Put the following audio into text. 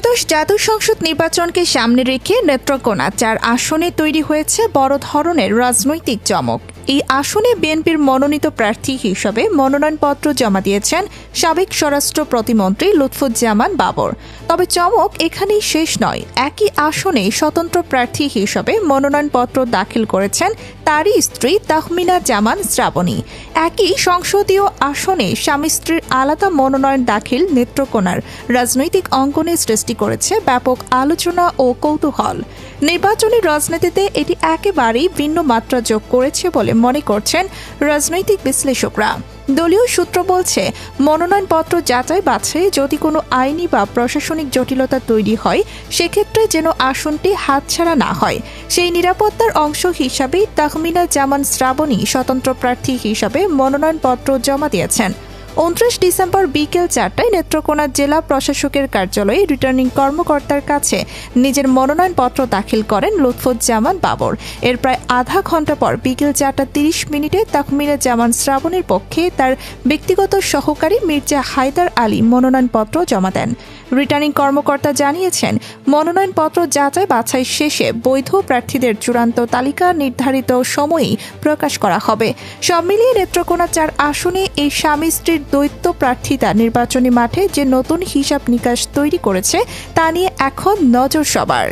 ত্রয়োদশ জাতীয় সংসদ নির্বাচনকে সামনে রেখে নেত্রকোনা ৪ আসনে তৈরি হয়েছে বড় ধরনের রাজনৈতিক চমক। এই আসনে বিএনপির মনোনীত প্রার্থী হিসেবে মনোনয়নপত্র জমা দিয়েছেন সাবেক স্বরাষ্ট্র প্রতিমন্ত্রী লুৎফুজ্জামান বাবর। তবে চমক এখানেই শেষ নয়। একই আসনে স্বতন্ত্র প্রার্থী হিসেবে মনোনয়নপত্র দাখিল করেছেন তারই স্ত্রী তাহমিনা জামান শ্রাবণী। একই সংসদীয় আসনে স্বামী স্ত্রীর আলাদা মনোনয়ন দাখিল নেত্রকোনার রাজনৈতিক অঙ্গনে সৃষ্টি করেছে ব্যাপক আলোচনা ও কৌতূহল। নির্বাচনী রাজনীতিতে এটি একেবারেই ভিন্ন মাত্রা যোগ করেছে বলে মনে করছেন রাজনৈতিক বিশ্লেষকরা। দলীয় সূত্র বলছে, মনোনয়নপত্র যাচাই বাছাই যদি কোনো আইনি বা প্রশাসনিক জটিলতা তৈরি হয়, সেক্ষেত্রে যেন আসনটি হাতছাড়া না হয়, সেই নিরাপত্তার অংশ হিসাবেই তাহমিনা জামান শ্রাবণী স্বতন্ত্র প্রার্থী হিসাবে মনোনয়নপত্র জমা দিয়েছেন। 29 ডিসেম্বর বিকেল 4টায় নেত্রকোনা জেলা প্রশাসকের কার্যালয়ে রিটার্নিং কর্মকর্তার কাছে নিজের মনোনয়নপত্র দাখিল করেন লুৎফুজ্জামান বাবর। এর প্রায় আধা ঘন্টা পর বিকেল 4:30 তাহমিনা জামান শ্রাবণীর পক্ষে তার ব্যক্তিগত সহকারী মির্জা হায়দার আলী মনোনয়নপত্র জমা দেন। রিটার্নিং কর্মকর্তা জানিয়েছেন, মনোনয়নপত্র যাচাই বাছাই শেষে বৈধ প্রার্থীদের চূড়ান্ত তালিকা নির্ধারিত সময়েই প্রকাশ করা হবে। সব মিলিয়ে নেত্রকোনা 4 আসনে এই স্বামী স্ত্রীর দ্বৈত প্রার্থিতা নির্বাচনী মাঠে যে নতুন হিসাব নিকাশ তৈরি করেছে তা নিয়ে এখন নজর সবার।